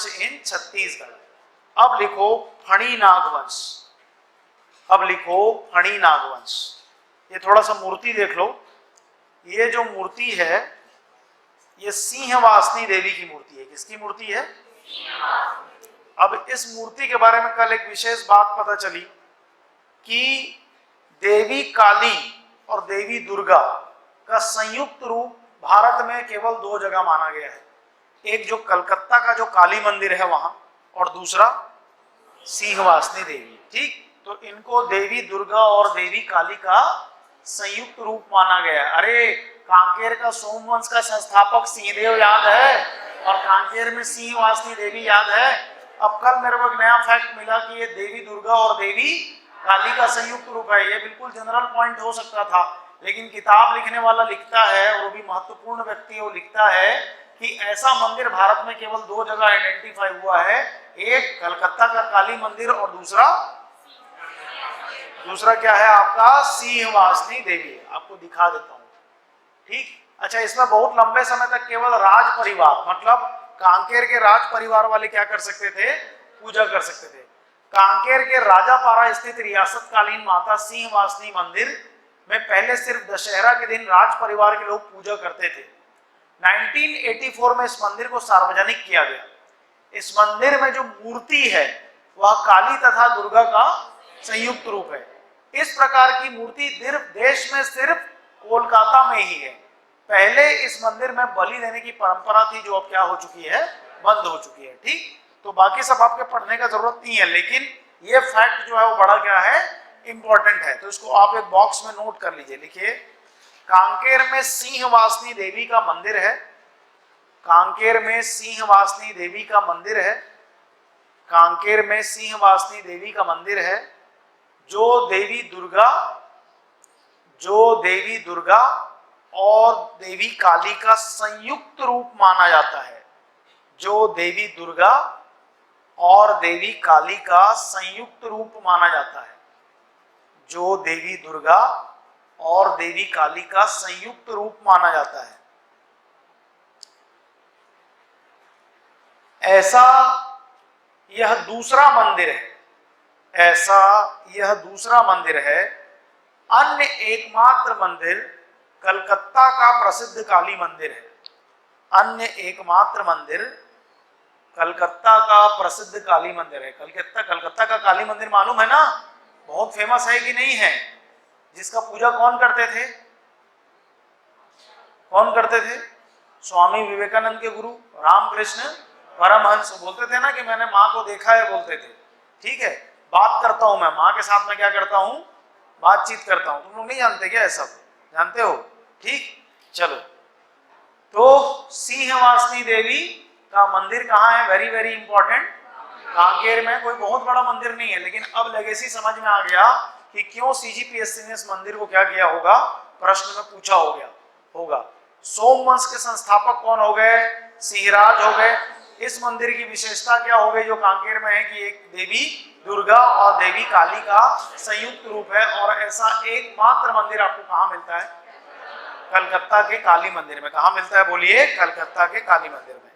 नागवंश इन छत्तीसगढ़। अब लिखो फणी नागवंश, अब लिखो फणी नागवंश। ये थोड़ा सा मूर्ति देख लो, ये जो मूर्ति है ये सिंहवासिनी देवी की मूर्ति है। किसकी मूर्ति है? अब इस मूर्ति के बारे में कल एक विशेष बात पता चली कि देवी काली और देवी दुर्गा का संयुक्त रूप भारत में केवल 2 जगह माना गया है। एक जो कलकत्ता का जो काली मंदिर है वहां, और दूसरा सिंहवासिनी देवी। ठीक, तो इनको देवी दुर्गा और देवी काली का संयुक्त रूप माना गया है। अरे कांकेर का सोमवंश का संस्थापक सिंहदेव याद है, और कांकेर में सिंहवासिनी देवी याद है। अब कल मेरे को एक नया फैक्ट मिला कि ये देवी दुर्गा और देवी काली का संयुक्त रूप है। ये बिल्कुल जनरल पॉइंट हो सकता था, लेकिन किताब लिखने वाला लिखता है, और वो भी महत्वपूर्ण व्यक्ति है, वो लिखता है कि ऐसा मंदिर भारत में केवल 2 जगह आइडेंटिफाई हुआ है, एक कलकत्ता का काली मंदिर और दूसरा क्या है आपका सिंहवासिनी देवी। आपको दिखा देता हूं। ठीक, अच्छा, इसमें बहुत लंबे समय तक केवल राज परिवार, मतलब कांकेर के राज परिवार वाले क्या कर सकते थे? पूजा कर सकते थे। कांकेर के राजापारा स्थित रियासतकालीन माता सिंहवासिनी मंदिर में पहले सिर्फ दशहरा के दिन राज परिवार के लोग पूजा करते थे। 1984 में इस मंदिर को सार्वजनिक किया गया। इस मंदिर में जो मूर्ति है वह काली तथा दुर्गा का संयुक्त रूप है। इस प्रकार की मूर्ति देश में सिर्फ कोलकाता में ही है। पहले इस मंदिर में बलि देने की परंपरा थी, जो अब क्या हो चुकी है? बंद हो चुकी है। ठीक, तो बाकी सब आपके पढ़ने का जरूरत नहीं है, लेकिन ये फैक्ट जो है वो बड़ा क्या है? इंपॉर्टेंट है। तो इसको आप एक बॉक्स में नोट कर लीजिए। लिखिए, कांकेर में सिंहवासिनी देवी का मंदिर है। कांकेर में सिंहवासिनी देवी का मंदिर है। कांकेर में सिंहवासिनी देवी का मंदिर है, जो देवी दुर्गा और देवी काली का संयुक्त रूप माना जाता है। जो देवी दुर्गा और देवी काली का संयुक्त रूप माना जाता है। जो देवी दुर्गा और देवी काली का संयुक्त रूप माना जाता है। ऐसा यह दूसरा मंदिर है। ऐसा यह दूसरा मंदिर है। अन्य एकमात्र मंदिर कलकत्ता का प्रसिद्ध काली मंदिर है। अन्य एकमात्र मंदिर कलकत्ता का प्रसिद्ध काली मंदिर है। कलकत्ता का काली मंदिर मालूम है ना? बहुत फेमस है कि नहीं है? जिसका पूजा कौन करते थे? कौन करते थे? स्वामी विवेकानंद के गुरु रामकृष्ण परमहंस। बोलते थे ना कि मैंने माँ को देखा है, बोलते थे। ठीक है, बात करता हूं मैं माँ के साथ में, क्या करता हूं? बातचीत करता हूं। तुम लोग नहीं जानते क्या? सब जानते हो? ठीक, चलो। तो सिंहवासिनी देवी का मंदिर कहाँ है? वेरी वेरी इंपॉर्टेंट, कांकेर में। कोई बहुत बड़ा मंदिर नहीं है, लेकिन अब लेगेसी समझ में आ गया कि क्यों सीजीपीएससी ने इस मंदिर को क्या किया होगा? प्रश्न में पूछा होगा। सोमवंश के संस्थापक कौन हो गए? सिंहराज हो गए। इस मंदिर की विशेषता क्या हो गई जो कांकेर में है कि एक देवी दुर्गा और देवी काली का संयुक्त रूप है, और ऐसा एकमात्र मंदिर आपको कहाँ मिलता है? कलकत्ता के काली मंदिर में। कहाँ मिलता है? बोलिए, कलकत्ता के काली मंदिर में।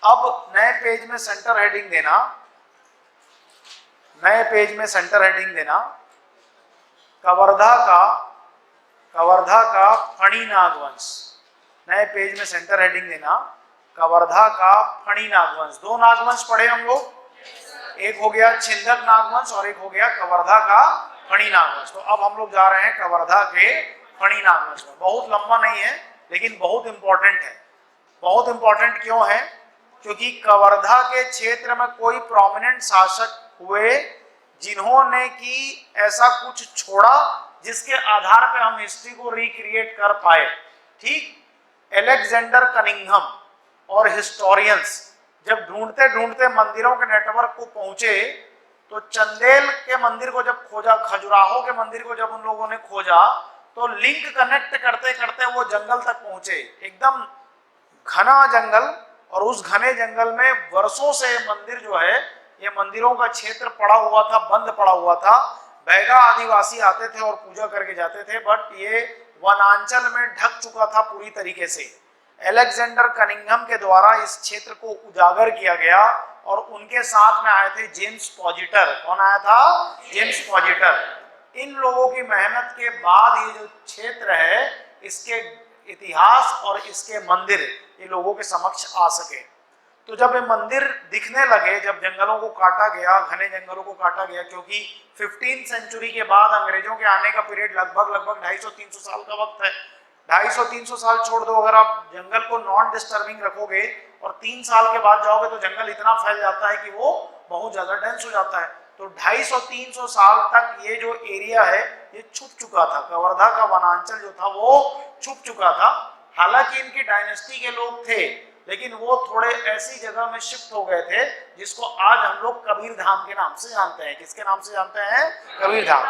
अब नए पेज में सेंटर हेडिंग देना, नए पेज में सेंटर हेडिंग देना, कवर्धा का फणी नागवंश। नए पेज में सेंटर हेडिंग देना, कवर्धा का फणी नागवंश। 2 नागवंश पढ़े हम लोग, एक हो गया छिंदक नागवंश और एक हो गया कवर्धा का फणी नागवंश। तो अब हम लोग जा रहे हैं कवर्धा के फणी नागवंश में। बहुत लंबा नहीं है, लेकिन बहुत इंपॉर्टेंट है। बहुत इंपॉर्टेंट क्यों है? क्योंकि कवर्धा के क्षेत्र में कोई प्रोमिनेंट शासक हुए जिन्होंने कि ऐसा कुछ छोड़ा जिसके आधार पे हम हिस्ट्री को रिक्रिएट कर पाए। ठीक, एलेक्जेंडर कनिंघम और हिस्टोरियंस जब ढूंढते ढूंढते मंदिरों के नेटवर्क को पहुंचे, तो चंदेल के मंदिर को जब खोजा, खजुराहो के मंदिर को जब उन लोगों ने खोजा, तो लिंक कनेक्ट करते करते वो जंगल तक पहुंचे। एकदम घना जंगल, और उस घने जंगल में वर्षों से मंदिर जो है, ये मंदिरों का क्षेत्र पड़ा हुआ था, बंद पड़ा हुआ था। बैगा आदिवासी आते थे और पूजा करके जाते थे, बट ये वनांचल में ढक चुका था पूरी तरीके से। एलेक्जेंडर कनिंघम के द्वारा इस क्षेत्र को उजागर किया गया और उनके साथ में आए थे जेम्स पॉजिटर। कौन आया था? जेम्स पॉजिटर। इन लोगों की मेहनत के बाद ये जो क्षेत्र है इसके इतिहास और इसके मंदिर ये लोगों के समक्ष आ सके। तो जब ये मंदिर दिखने लगे, जब जंगलों को काटा गया, घने जंगलों को काटा गया, क्योंकि 15th सेंचुरी के बाद अंग्रेजों के आने का पीरियड लगभग 250-300 साल का वक्त है। 250-300 साल छोड़ दो, अगर आप जंगल को नॉन डिस्टर्बिंग रखोगे और 3 साल के बाद जाओगे तो जंगल इतना फैल जाता है कि वो बहुत ज्यादा डेंस हो जाता है। तो 250-300 साल तक ये जो एरिया है ये छुप चुका था, कवर्धा का वनांचल जो था वो छुप चुका था। हालांकि इनकी डायनेस्टी के लोग थे, लेकिन वो थोड़े ऐसी जगह में शिफ्ट हो गए थे जिसको आज हम लोग कबीर धाम के नाम से जानते हैं। किसके नाम से जानते हैं? कबीर धाम।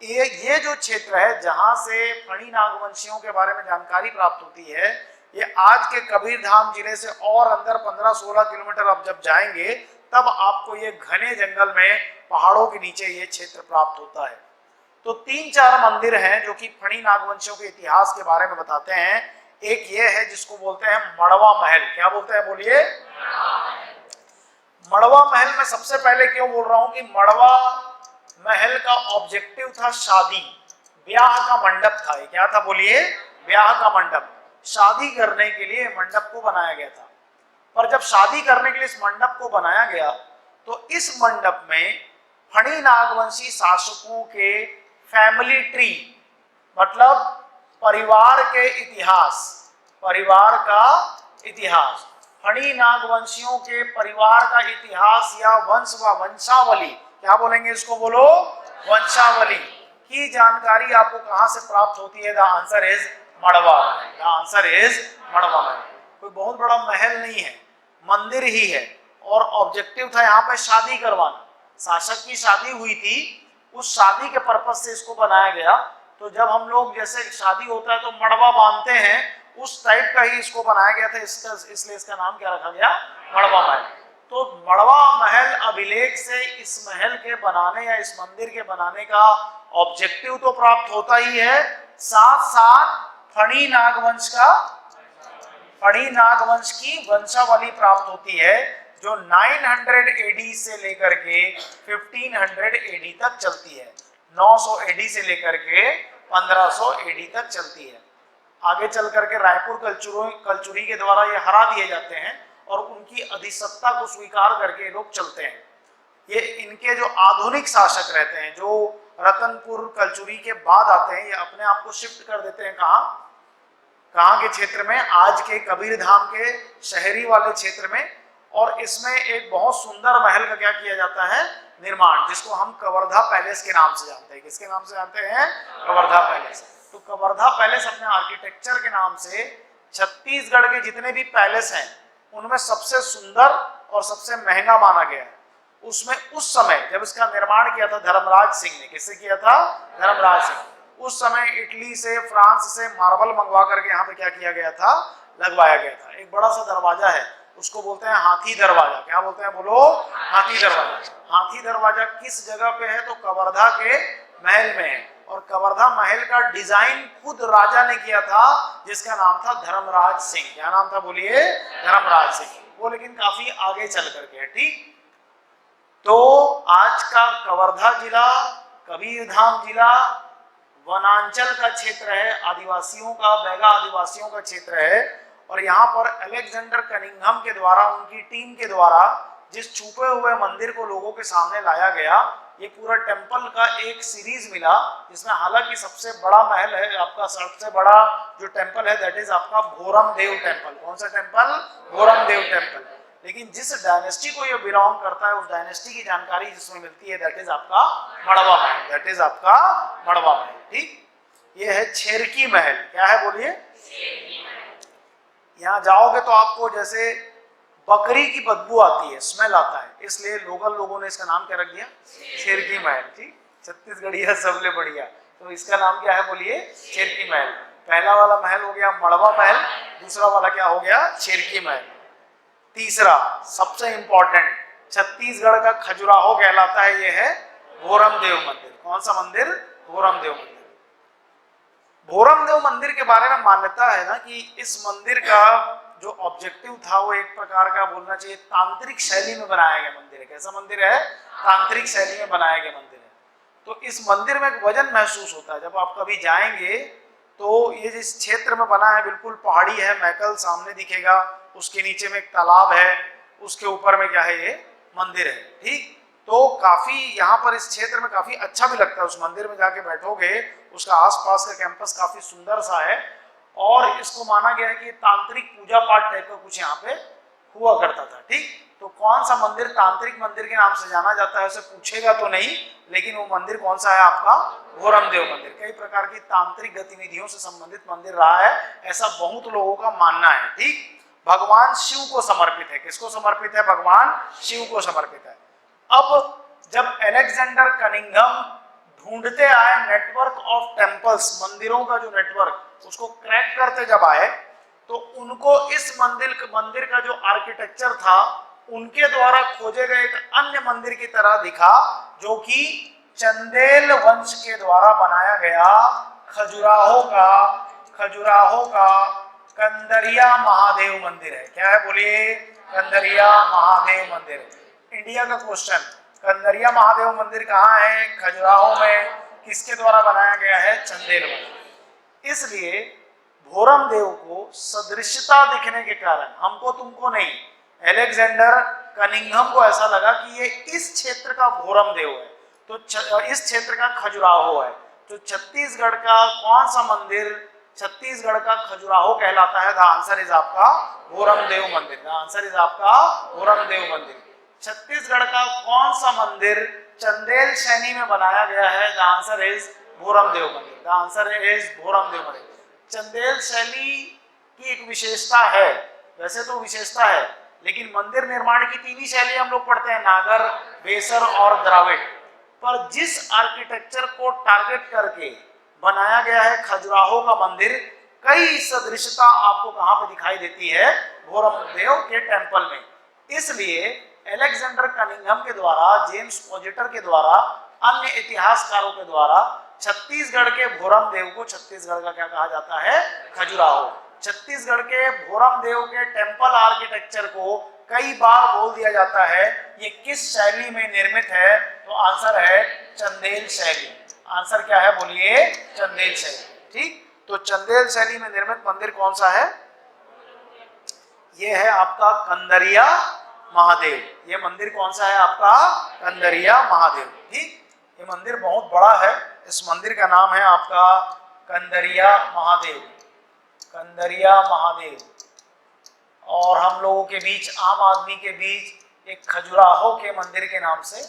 ये जो क्षेत्र है जहां से फणी नागवंशियों के बारे में जानकारी प्राप्त होती है, ये आज के कबीर धाम जिले से और अंदर 15-16 किलोमीटर आप जब जाएंगे तब आपको ये घने जंगल में पहाड़ों के नीचे ये क्षेत्र प्राप्त होता है। तो 3-4 मंदिर हैं जो कि फणी नागवंशियों के इतिहास के बारे में बताते हैं। एक ये है जिसको बोलते हैं मड़वा महल। क्या बोलते हैं? बोलिए। मड़वा महल में सबसे पहले क्यों बोल रहा हूं कि मड़वा महल का ऑब्जेक्टिव था शादी, ब्याह का मंडप था। क्या था? बोलिए। ब्याह का मंडप। शादी करने के लिए मंडप को बनाया गया था। पर जब शादी करने के लिए इस मंडप को बनाया गया तो इस मंडप में फणी नागवंशी शासकों के फैमिली ट्री, मतलब परिवार के इतिहास, परिवार का इतिहास, फणी नागवंशियों के परिवार का इतिहास या वंश व वंशावली, क्या बोलेंगे इसको? बोलो। वंशावली की जानकारी आपको कहां से प्राप्त होती है? The answer is madua. The answer is madua. कोई बहुत बड़ा महल नहीं है, मंदिर ही है और ऑब्जेक्टिव था यहाँ पे शादी करवाना। शासक की शादी हुई थी, उस शादी के पर्पज से इसको बनाया गया। तो जब हम लोग जैसे शादी होता है तो मड़वा बांधते हैं, उस टाइप का ही इसको बनाया गया था। इसलिए इसका नाम क्या रखा गया? मड़वा महल। तो मड़वा महल अभिलेख से इस महल के बनाने या इस मंदिर के बनाने का ऑब्जेक्टिव तो प्राप्त होता ही है, साथ साथ फणी नागवंश की वंशावली प्राप्त होती है जो 900 एडी से लेकर के 1500 एडी तक चलती है। 900 एडी से लेकर के 1500 एडी तक चलती है। आगे चल करके रायपुर कलचुरी के द्वारा ये हरा दिए जाते हैं और उनकी अधिसत्ता को स्वीकार करके लोग चलते हैं। ये इनके जो आधुनिक शासक रहते हैं, जो रतनपुर कलचुरी के बाद आते हैं, ये अपने आप को शिफ्ट कर देते हैं कहाँ के क्षेत्र में? आज के कबीर धाम के शहरी वाले क्षेत्र में। और इसमें एक बहुत सुंदर महल का क्या किया जाता है? निर्माण, जिसको हम कवर्धा पैलेस के नाम से जानते हैं। किसके नाम से जानते हैं? कवर्धा पैलेस। तो कवर्धा पैलेस अपने आर्किटेक्चर के नाम से छत्तीसगढ़ के जितने भी पैलेस हैं उनमें सबसे सुंदर और सबसे महंगा माना गया है। उसमें उस समय जब इसका निर्माण किया था धर्मराज सिंह ने, किससे किया था? धर्मराज सिंह। उस समय इटली से, फ्रांस से मार्बल मंगवा करके यहाँ पे क्या किया गया था? लगवाया गया था। एक बड़ा सा दरवाजा है, उसको बोलते हैं हाथी दरवाजा। क्या बोलते हैं? बोलो। हाथी दरवाजा। हाथी दरवाजा किस जगह पे है? तो कवर्धा के महल में है। और कवर्धा महल का डिजाइन खुद राजा ने किया था, जिसका नाम था धर्मराज सिंह। क्या नाम था? बोलिए। धर्मराज सिंह। वो लेकिन काफी आगे चल करके है। ठीक। तो आज का कवर्धा जिला, कबीर धाम जिला वनांचल का क्षेत्र है, आदिवासियों का, बैगा आदिवासियों का क्षेत्र है। और यहाँ पर अलेक्जेंडर कनिंघम के द्वारा, उनकी टीम के द्वारा जिस छुपे हुए मंदिर को लोगों के सामने लाया गया, ये पूरा टेम्पल का एक सीरीज मिला, जिसमें हालांकि सबसे बड़ा महल है आपका, सबसे बड़ा जो टेम्पल है दैट इज आपका भोरम देव टेम्पल। कौन सा टेम्पल? भोरम देव टेम्पल। लेकिन जिस डायनेस्टी को ये बिलोंग करता है उस डायनेस्टी की जानकारी जिसमें मिलती है दैट इज आपका मड़वा महल। दैट इज आपका मड़वा महल। ठीक। ये है छेरकी महल। क्या है? बोलिए। यहाँ जाओगे तो आपको जैसे बकरी की बदबू आती है, स्मेल आता है, इसलिए लोगों ने इसका नाम क्या रख दिया? छेरकी महल। ठीक। छत्तीसगढ़िया सबले बढ़िया। तो इसका नाम क्या है? बोलिए। छेरकी महल। पहला वाला महल हो गया मड़वा महल, दूसरा वाला क्या हो गया? छेरकी महल। तीसरा सबसे इंपॉर्टेंट, छत्तीसगढ़ का खजुराहो कहलाता है, ये है भोरम देव मंदिर। कौन सा मंदिर? भोरम देव मंदिर। भोरमदेव मंदिर के बारे में मान्यता है ना कि इस मंदिर का जो ऑब्जेक्टिव था वो एक प्रकार का बोलना चाहिए तांत्रिक शैली में बनाया गया मंदिर है। कैसा मंदिर है? तांत्रिक शैली में बनाया गया मंदिर है। तो इस मंदिर में एक वजन महसूस होता है। जब आप कभी जाएंगे तो ये जिस क्षेत्र में बना है बिल्कुल पहाड़ी है, मैकल सामने दिखेगा, उसके नीचे में एक तालाब है, उसके ऊपर में क्या है, ये मंदिर है। ठीक, तो काफी यहाँ पर इस क्षेत्र में काफी अच्छा भी लगता है। उस मंदिर में जाके बैठोगे, उसका आसपास का कैंपस काफी सुंदर सा है और इसको माना गया है कि तांत्रिक पूजा पाठ टाइप का कुछ यहाँ पे हुआ करता था। ठीक, तो कौन सा मंदिर तांत्रिक मंदिर के नाम से जाना जाता है उसे पूछेगा तो नहीं, लेकिन वो मंदिर कौन सा है आपका? भोरमदेव मंदिर। कई प्रकार की तांत्रिक गतिविधियों से संबंधित मंदिर रहा है, ऐसा बहुत लोगों का मानना है। ठीक, भगवान शिव को समर्पित है। किसको समर्पित है? भगवान शिव को समर्पित है। अब जब अलेक्जेंडर कनिंघम ढूंढते आए नेटवर्क ऑफ टेम्पल्स, मंदिरों का जो नेटवर्क, उसको क्रैक करते जब आए तो उनको इस मंदिर का जो आर्किटेक्चर था उनके द्वारा खोजे गए एक अन्य मंदिर की तरह दिखा, जो कि चंदेल वंश के द्वारा बनाया गया खजुराहो का कंदरिया महादेव मंदिर है। क्या है? बोलिए। कंदरिया महादेव मंदिर। इंडिया का क्वेश्चन, कंदरिया महादेव मंदिर कहाँ है? खजुराहो में। किसके द्वारा बनाया गया है? चंदेल वंश। इसलिए भोरमदेव को सदृशता दिखने के कारण, हमको तुमको नहीं, अलेक्जेंडर कनिंघम को ऐसा लगा कि ये इस क्षेत्र का भोरमदेव है, तो इस क्षेत्र का खजुराहो है। तो छत्तीसगढ़ का कौन सा मंदिर छत्तीसगढ़ का खजुराहो कहलाता है? द आंसर इज आपका भोरमदेव मंदिर। द आंसर इज आपका भोरमदेव मंदिर। छत्तीसगढ़ का कौन सा मंदिर चंदेल शैली में बनाया गया है? द आंसर इज भोरमदेव मंदिर। द आंसर इज भोरमदेव मंदिर। चंदेल शैली की एक विशेषता है, वैसे तो विशेषता है, लेकिन मंदिर निर्माण की तीन ही शैली हम लोग पढ़ते हैं, नागर, बेसर और द्राविड़। पर जिस आर्किटेक्चर को टारगेट करके बनाया गया है खजुराहो का मंदिर, कई सदृशता आपको कहां पे दिखाई देती है? भोरमदेव के टेंपल में। इसलिए अलेक्जेंडर कनिंघम के द्वारा, जेम्स पोजिटर के द्वारा, अन्य इतिहासकारों के द्वारा छत्तीसगढ़ के भोरमदेव को छत्तीसगढ़ का क्या कहा जाता है? खजुराहो। छत्तीसगढ़ के भोरमदेव के टेंपल आर्किटेक्चर को कई बार बोल दिया जाता है ये किस शैली में निर्मित है? तो आंसर है चंदेल शैली। आंसर क्या है? बोलिए। चंदेल शैली। ठीक, तो चंदेल शैली में निर्मित मंदिर कौन सा है? ये है आपका कंदरिया महादेव। ये मंदिर कौन सा है आपका? कंदरिया महादेव। ठीक, ये मंदिर बहुत बड़ा है। इस मंदिर का नाम है आपका कंदरिया महादेव। कंदरिया महादेव। और हम लोगों के बीच, आम आदमी के बीच, एक खजुराहो के मंदिर के नाम से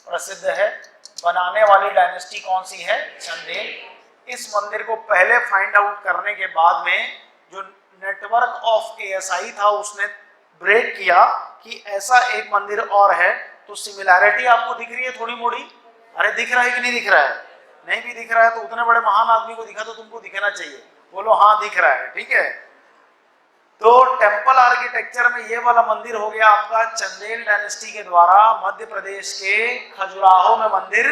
प्रसिद्ध है। बनाने वाली डायनेस्टी कौन सी है? चंदेल। इस मंदिर को पहले फाइंड आउट करने के बाद में जो नेटवर्क ऑफ एएसआई था उसने ब्रेक किया कि ऐसा एक मंदिर और है। तो सिमिलैरिटी आपको दिख रही है थोड़ी मोड़ी? अरे दिख रहा है कि नहीं दिख रहा है? नहीं भी दिख रहा है तो उतने बड़े महान आदमी को दिखा तो तुमको दिखना चाहिए। बोलो हाँ दिख रहा है। ठीक है, तो टेंपल आर्किटेक्चर में ये वाला मंदिर हो गया आपका चंदेल डायनेस्टी के द्वारा मध्य प्रदेश के खजुराहो में मंदिर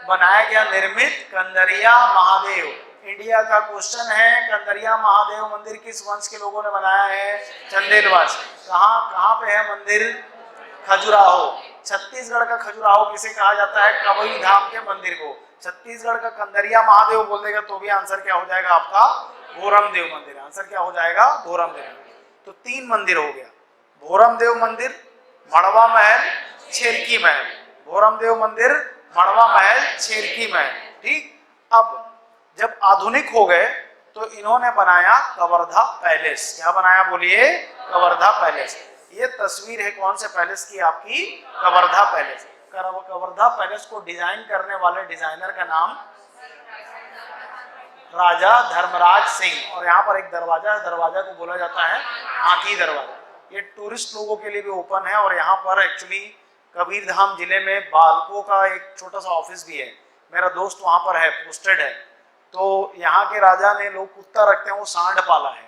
बनाया गया, निर्मित कंदरिया महादेव। इंडिया का क्वेश्चन है, कंदरिया महादेव मंदिर किस वंश के लोगों ने बनाया है? चंदेल वंश। कहाँ पे है मंदिर? खजुराहो। छत्तीसगढ़ का खजुराहो किसे कहा जाता है? कबई धाम के मंदिर को। छत्तीसगढ़ का कंदरिया महादेव बोल देगा तो भी आंसर क्या हो जाएगा आपका? भोरमदेव मंदिर। आंसर क्या हो जाएगा? भोरमदेव। तो तीन मंदिर हो गया, भोरमदेव मंदिर, मड़वा महल, छेरकी महल। भोरमदेव मंदिर, मड़वा महल, छेरकी महल। ठीक, अब जब आधुनिक हो गए तो इन्होंने बनाया कवर्धा पैलेस। क्या बनाया? बोलिए। कवर्धा पैलेस। ये तस्वीर है कौन से पैलेस की? आपकी कवर्धा पैलेस। कवर्धा पैलेस को डिजाइन करने वाले डिजाइनर का नाम राजा धर्मराज सिंह। और यहाँ पर एक दरवाजा है, दरवाजा को बोला जाता है हाथी दरवाजा। ये टूरिस्ट लोगों के लिए भी ओपन है और यहाँ पर एक्चुअली कबीरधाम जिले में बालको का एक छोटा सा ऑफिस भी है। मेरा दोस्त वहाँ पर है, पोस्टेड है। तो यहाँ के राजा ने, लोग कुत्ता रखते हैं, वो सांड पाला है।